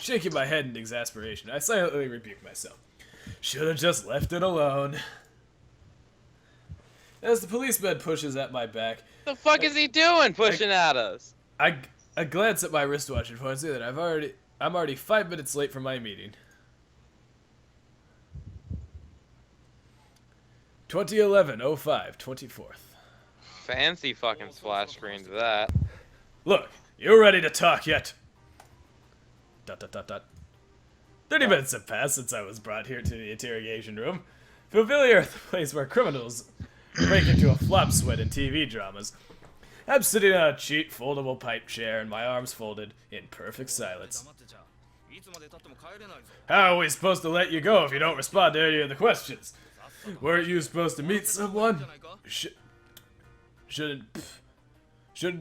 Shaking my head in exasperation, I silently rebuke myself. Should have just left it alone. As the policeman pushes at my back... The fuck is he doing pushing at us? I glance at my wristwatch and find that I'm already 5 minutes late for my meeting. 2011-05, 24th. Fancy fucking splash screen to that. Look, you ready to talk yet? ... 30 minutes have passed since I was brought here to the interrogation room. Familiar with the place where criminals break into a flop sweat in TV dramas. I'm sitting on a cheap foldable pipe chair and my arms folded in perfect silence. How are we supposed to let you go if you don't respond to any of the questions? Weren't you supposed to meet someone? Shouldn't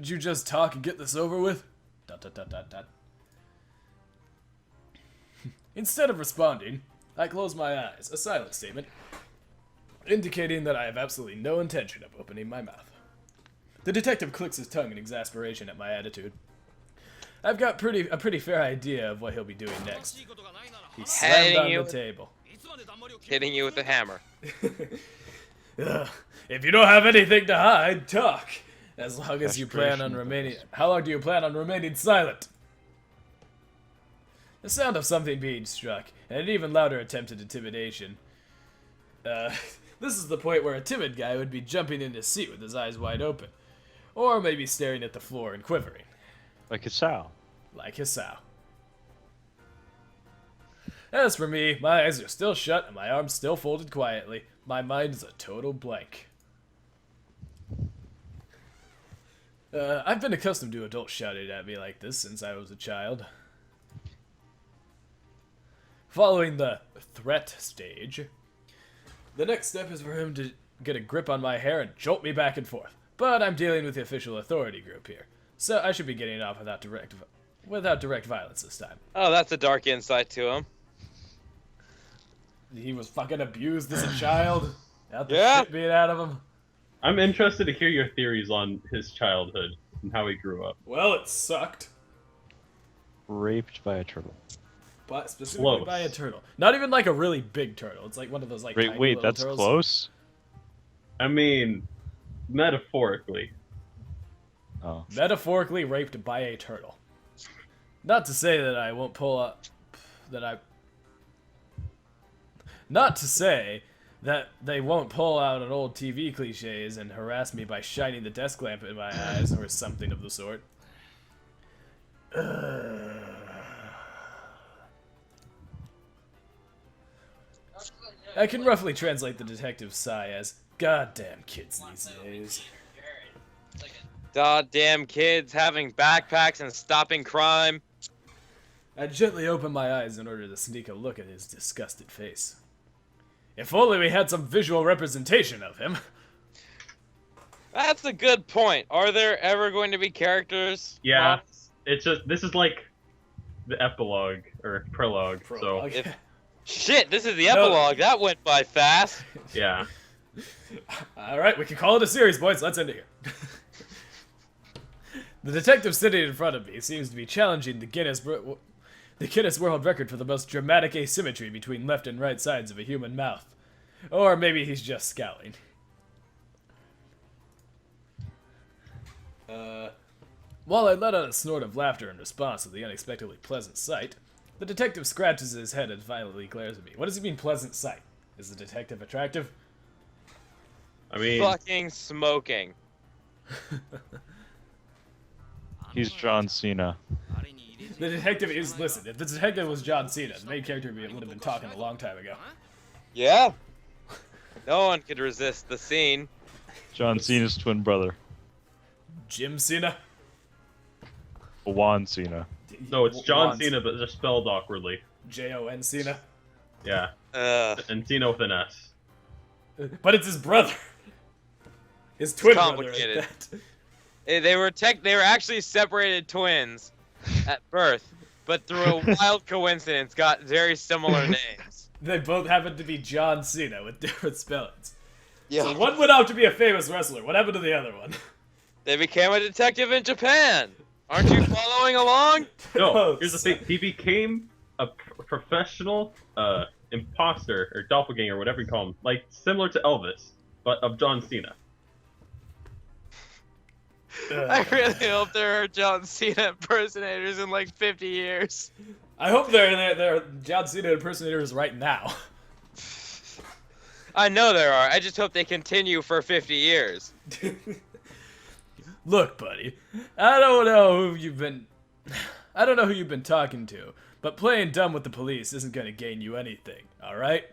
you just talk and get this over with? ... Instead of responding, I close my eyes, a silent statement, indicating that I have absolutely no intention of opening my mouth. The detective clicks his tongue in exasperation at my attitude. I've got a pretty fair idea of what he'll be doing next. He slammed on the table. Hitting you with a hammer. If you don't have anything to hide, talk. As long as you plan on remaining... How long do you plan on remaining silent? The sound of something being struck, and an even louder attempt at intimidation. This is the point where a timid guy would be jumping in his seat with his eyes wide open. Or maybe staring at the floor and quivering. Like a sow. Like a sow. As for me, my eyes are still shut and my arms still folded quietly. My mind is a total blank. I've been accustomed to adults shouting at me like this since I was a child. Following the threat stage, the next step is for him to get a grip on my hair and jolt me back and forth. But I'm dealing with the official authority group here, so I should be getting off without direct violence this time. Oh, that's a dark insight to him. He was fucking abused as a child. Out the Yeah. shit beat out of him. I'm interested to hear your theories on his childhood and how he grew up. Well, it sucked. Raped by a turtle. But specifically by a turtle. Not even like a really big turtle. It's like one of those like tiny Wait, little that's turtles. close? I mean, metaphorically. Oh. Metaphorically raped by a turtle. Not to say that I won't pull up... Not to say that they won't pull out an old TV cliches and harass me by shining the desk lamp in my eyes or something of the sort. I can roughly translate the detective's sigh as, "Goddamn kids these days." Goddamn kids having backpacks and stopping crime. I gently open my eyes in order to sneak a look at his disgusted face. If only we had some visual representation of him. That's a good point. Are there ever going to be characters? Yeah, it's just, this is like the epilogue, or prologue, so... Shit, this is the epilogue. That went by fast. Yeah. Alright, we can call it a series, boys. Let's end it here. The detective sitting in front of me seems to be challenging the Guinness World Record for the most dramatic asymmetry between left and right sides of a human mouth. Or maybe he's just scowling. While I let out a snort of laughter in response to the unexpectedly pleasant sight, the detective scratches his head and violently glares at me. What does he mean, pleasant sight? Is the detective attractive? I mean... Fucking smoking. He's John Cena. The detective is... Listen, if the detective was John Cena, the main character would have been talking a long time ago. Yeah. No one could resist the scene. John Cena's twin brother. Jim Cena? Juan Cena. No, it's John Juan Cena, but just spelled awkwardly. Jon Cena? Yeah. And Cena with an S. But it's his brother. His twin brother. Complicated. At that. They were actually separated twins at birth, but through a wild coincidence got very similar names. They both happen to be John Cena with different spellings. Yeah. So one went out to be a famous wrestler. What happened to the other one? They became a detective in Japan. Aren't you following along? No, here's the thing. He became professional imposter or doppelganger, whatever you call him, like similar to Elvis, but of John Cena. I really hope there are John Cena impersonators in like 50 years. I hope there are John Cena impersonators right now. I know there are. I just hope they continue for 50 years. Look, buddy, I don't know who you've been talking to, but playing dumb with the police isn't gonna gain you anything, alright?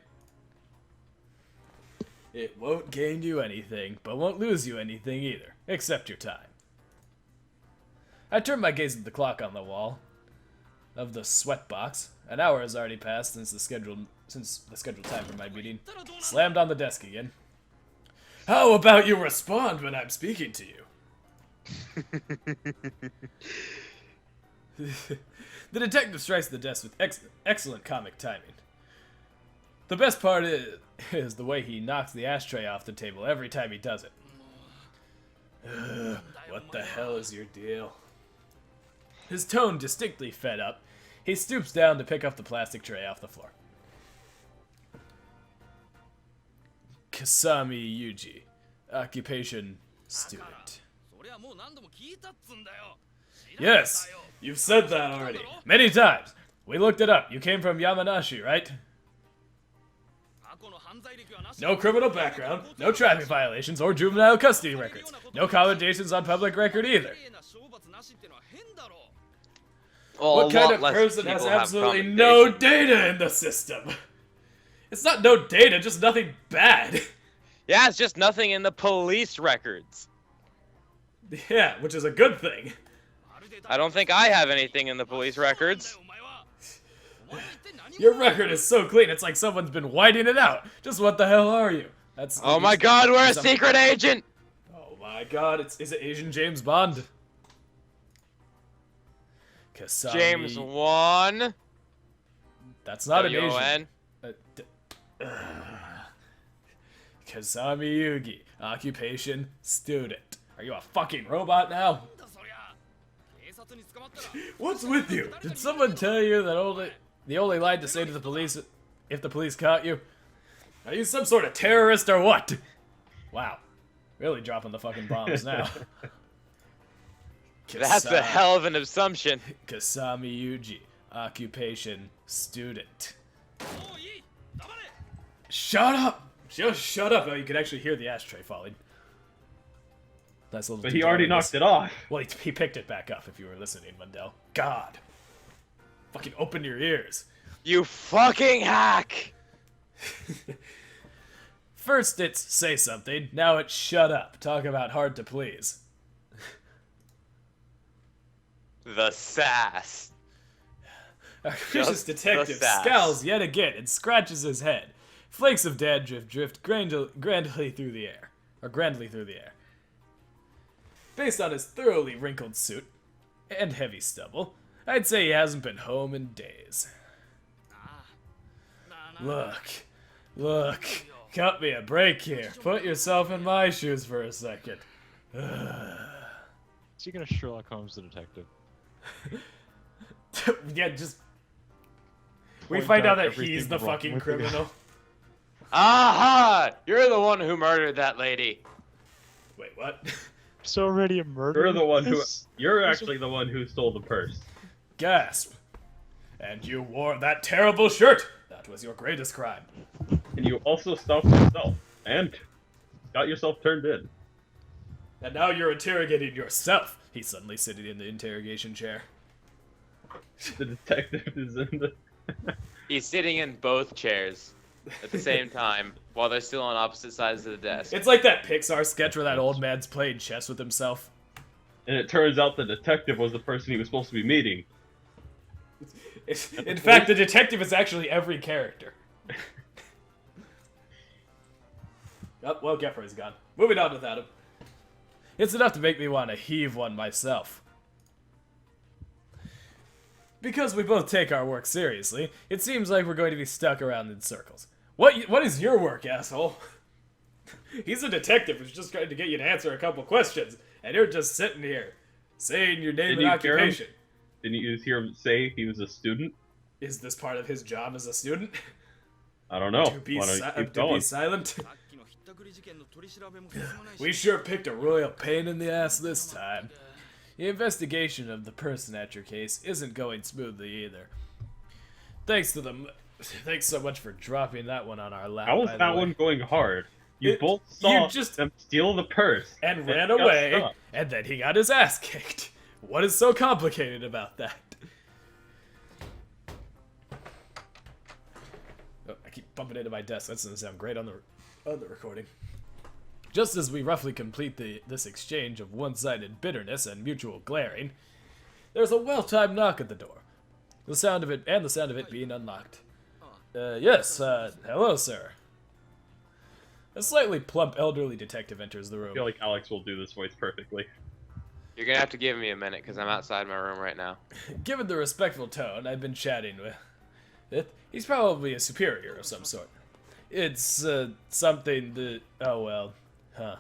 It won't gain you anything, but won't lose you anything either, except your time. I turned my gaze at the clock on the wall of the sweat box. An hour has already passed since the scheduled time for my meeting. Slammed on the desk again. How about you respond when I'm speaking to you? The detective strikes the desk with excellent comic timing. The best part is the way he knocks the ashtray off the table every time he does it. What the hell is your deal? His tone distinctly fed up. He stoops down to pick up the plastic tray off the floor. Kasami Yuji, occupation student. Yes, you've said that already. Many times. We looked it up. You came from Yamanashi, right? No criminal background, no traffic violations or juvenile custody records. No commendations on public record either. Well, What kind of person has absolutely no data in the system? It's not no data, just nothing bad. Yeah, it's just nothing in the police records. Yeah, which is a good thing. I don't think I have anything in the police records. Your record is so clean, it's like someone's been whiting it out. Just what the hell are you? Oh my god, we're a secret agent! Oh my god, is it Asian James Bond? Kasami... James 1. That's not an W-O-N. Asian... Kasami Yugi, occupation student. Are you a fucking robot now? What's with you? Did someone tell you that the only line to say to the police if the police caught you? Are you some sort of terrorist or what? Wow. Really dropping the fucking bombs now. That's a hell of an assumption. Kasami Yuji, occupation student. Shut up! Just shut up! Oh, you can actually hear the ashtray falling. Nice little But he already knocked it off. Well, he picked it back up if you were listening, Mundell. God. Fucking open your ears. You fucking hack! First it's say something, now it's shut up. Talk about hard to please. The sass. Our vicious detective scowls yet again and scratches his head. Flakes of dandruff drift grandly through the air. Based on his thoroughly wrinkled suit and heavy stubble, I'd say he hasn't been home in days. Look, cut me a break here. Put yourself in my shoes for a second. Is he gonna Sherlock Holmes the detective? Yeah, just... We Point find out out that he's the everything wrong fucking with criminal. Aha! You're the one who murdered that lady. Wait, what? It's already a murder. You're the one who. You're actually the one who stole the purse. Gasp. And you wore that terrible shirt. That was your greatest crime. And you also stopped yourself. And got yourself turned in. And now you're interrogating yourself. He's suddenly sitting in the interrogation chair. The detective is in the... He's sitting in both chairs at the same time while they're still on opposite sides of the desk. It's like that Pixar sketch where that old man's playing chess with himself. And it turns out the detective was the person he was supposed to be meeting. In fact, the detective is actually every character. Oh, well, Gueffroy's gone. Moving on without him. It's enough to make me want to heave one myself. Because we both take our work seriously, it seems like we're going to be stuck around in circles. What is your work, asshole? He's a detective who's just trying to get you to answer a couple questions, and you're just sitting here, saying your name and occupation. Didn't you hear him say he was a student? Is this part of his job as a student? I don't know. To be, Why don't you keep going? silent? We sure picked a royal pain in the ass this time. The investigation of the person at your case isn't going smoothly either. Thanks so much for dropping that one on our lap. How was by the that way. one going hard? You both saw them steal the purse and ran got away, stuck. and then he got his ass kicked. What is so complicated about that? Oh, I keep bumping into my desk. That doesn't sound great on the recording. Just as we roughly complete this exchange of one-sided bitterness and mutual glaring, there's a well-timed knock at the door. The sound of it being unlocked. Yes, hello, sir. A slightly plump elderly detective enters the room. I feel like Alex will do this voice perfectly. You're gonna have to give me a minute because I'm outside my room right now. Given the respectful tone I've been chatting with, he's probably a superior of some sort. It's, something that... oh well. Huh.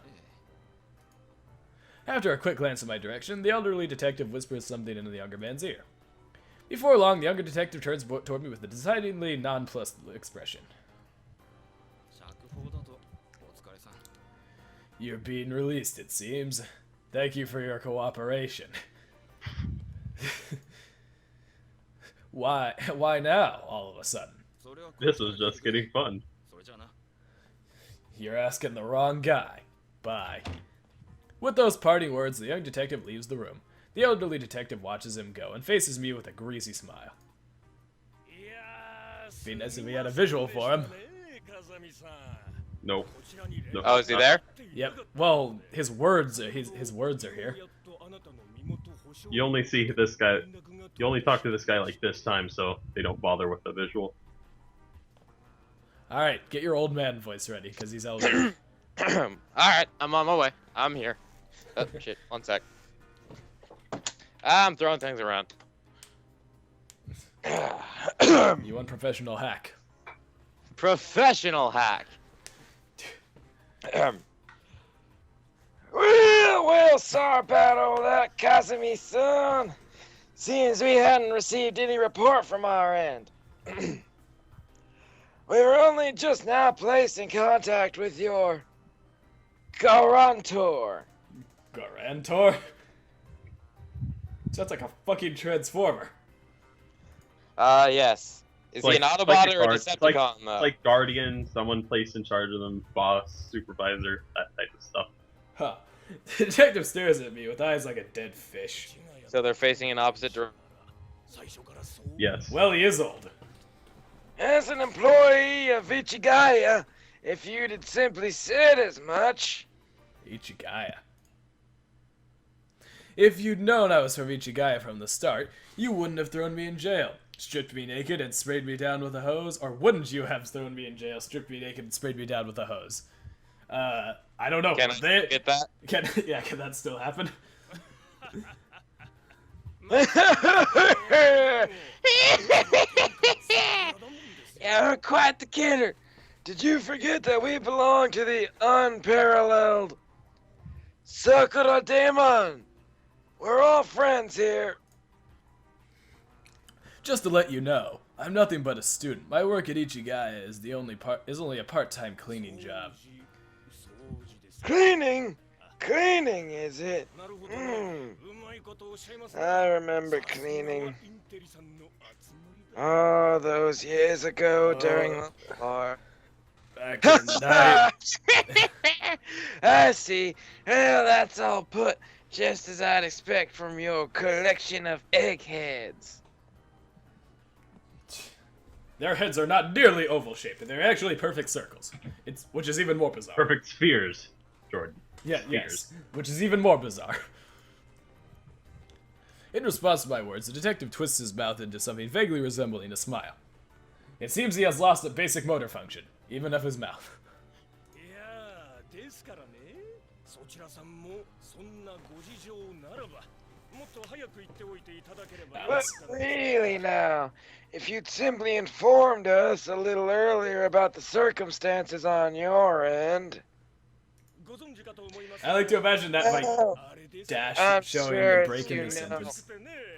After a quick glance in my direction, the elderly detective whispers something into the younger man's ear. Before long, the younger detective turns toward me with a decidedly nonplussed expression. You're being released, it seems. Thank you for your cooperation. Why now, all of a sudden? This is just getting fun. You're asking the wrong guy. Bye. With those parting words, the young detective leaves the room. The elderly detective watches him go and faces me with a greasy smile. Be nice if we had a visual for him. Nope. No. Oh, is he there? Yep. Well, his words are here. You only see this guy. You only talk to this guy like this time, so they don't bother with the visual. All right, get your old man voice ready, because he's elderly. Alright, I'm on my way. I'm here. Oh, shit. One sec. I'm throwing things around. You unprofessional hack. Professional hack. well, sorry about all that, Kazumi-san. Seems we hadn't received any report from our end. We were only just now placed in contact with your Garantor. Garantor? Sounds like a fucking transformer. Yes. Is he an Autobot or a Decepticon, though? Like Guardian, someone placed in charge of them, boss, supervisor, that type of stuff. Huh. The detective stares at me with eyes like a dead fish. So they're facing an opposite direction. Yes. Well, he is old. As an employee of Ichigaya, if you'd had simply said as much... Ichigaya. If you'd known I was from Ichigaya from the start, you wouldn't have thrown me in jail, stripped me naked, and sprayed me down with a hose, or wouldn't you have thrown me in jail, stripped me naked, and sprayed me down with a hose? I don't know. Can I get that? Can that still happen? You're quite the kidder. Did you forget that we belong to the unparalleled Sakura Demon? We're all friends here. Just to let you know, I'm nothing but a student. My work at Ichigaya is only a part-time cleaning job. Cleaning? Cleaning, is it? I remember cleaning. Oh, those years ago during the war. Back in the night. I see. Well, that's all put just as I'd expect from your collection of eggheads. Their heads are not nearly oval-shaped, they're actually perfect circles. Which is even more bizarre. Perfect spheres, Jordan. Yeah, Spheres. yes. Which is even more bizarre. In response to my words, the detective twists his mouth into something vaguely resembling a smile. It seems he has lost a basic motor function, even of his mouth. But really now, if you'd simply informed us a little earlier about the circumstances on your end... I like to imagine that like dash I'm showing sure the break in you the know. sentence.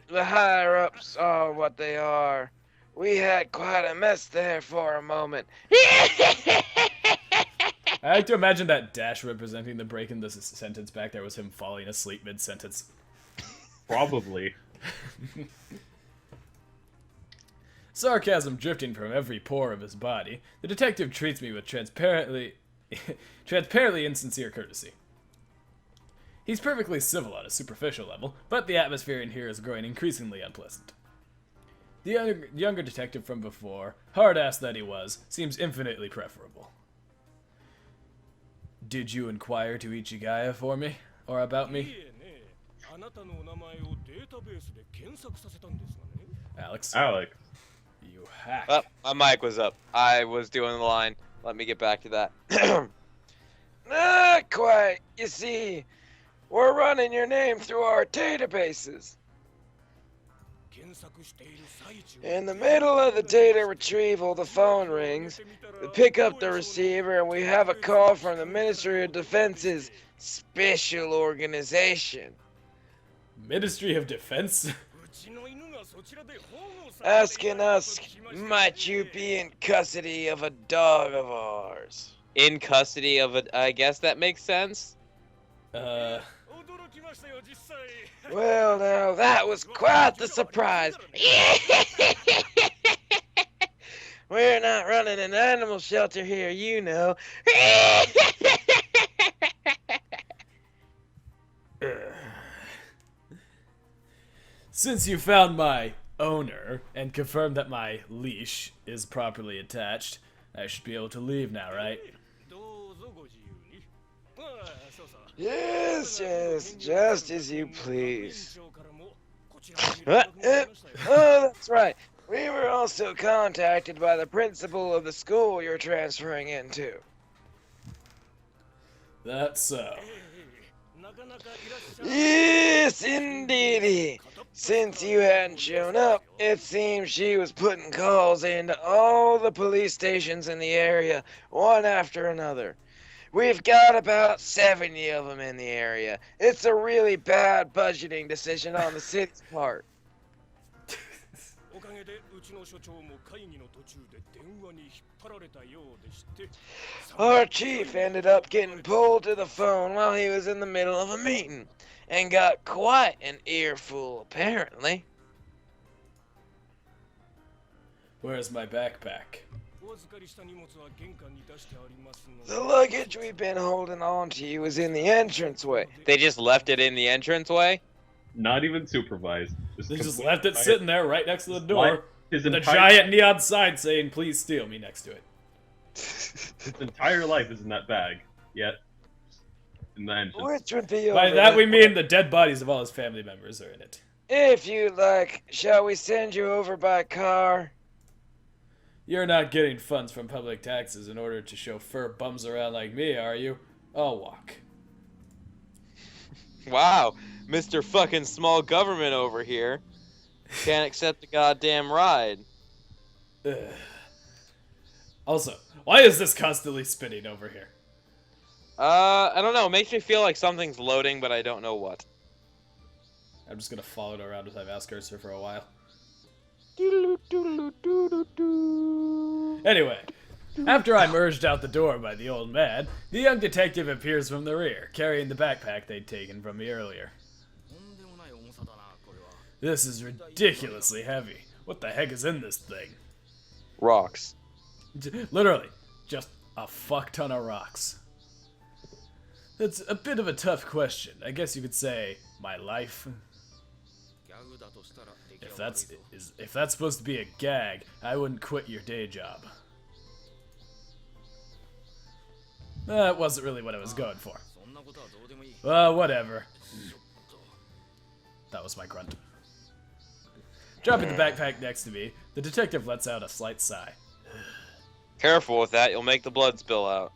The higher-ups are what they are. We had quite a mess there for a moment. I like to imagine that dash representing the break in this sentence back there was him falling asleep mid-sentence. Probably. Sarcasm drifting from every pore of his body, the detective treats me with transparently insincere courtesy. He's perfectly civil on a superficial level, but the atmosphere in here is growing increasingly unpleasant. The younger detective from before, hard-ass that he was, seems infinitely preferable. Did you inquire to Ichigaya for me? Or about me? Alex? Alex. You hack. Oh, my mic was up. I was doing the line. Let me get back to that. Not quite. You see, we're running your name through our databases. In the middle of the data retrieval, the phone rings. We pick up the receiver and we have a call from the Ministry of Defense's special organization. Ministry of Defense? Asking us, might you be in custody of a dog of ours? In custody of a... I guess that makes sense. Well, now, that was quite the surprise. We're not running an animal shelter here, you know. Since you found my owner and confirmed that my leash is properly attached, I should be able to leave now, right? Yes, just as you please. Oh, that's right. We were also contacted by the principal of the school you're transferring into. That's so. Yes, indeedy. Since you hadn't shown up, it seems she was putting calls into all the police stations in the area, one after another. We've got about 70 of them in the area. It's a really bad budgeting decision on the city's part. Our chief ended up getting pulled to the phone while he was in the middle of a meeting, and got quite an earful, apparently. Where's my backpack? The luggage we've been holding on to you is in the entranceway. They just left it in the entranceway? Not even supervised. They just left it sitting there right next to the door. His With a entire, giant neon sign saying, "Please steal me," next to it. his entire life is in that bag. Yet, in the entrance. Which would be By over that we there. mean the dead bodies of all his family members are in it. If you'd like, shall we send you over by car? You're not getting funds from public taxes in order to chauffeur bums around like me, are you? I'll walk. Wow, Mr. fucking small government over here. Can't accept a goddamn ride. Ugh. Also, why is this constantly spinning over here? I don't know. It makes me feel like something's loading, but I don't know what. I'm just gonna follow it around with my mouse cursor for a while. Anyway, after I'm urged out the door by the old man, the young detective appears from the rear, carrying the backpack they'd taken from me earlier. This is ridiculously heavy. What the heck is in this thing? Rocks. Literally, just a fuck ton of rocks. That's a bit of a tough question. I guess you could say, my life. If that's supposed to be a gag, I wouldn't quit your day job. That wasn't really what I was going for. Whatever. That was my grunt. Dropping the backpack next to me, the detective lets out a slight sigh. Careful with that, you'll make the blood spill out.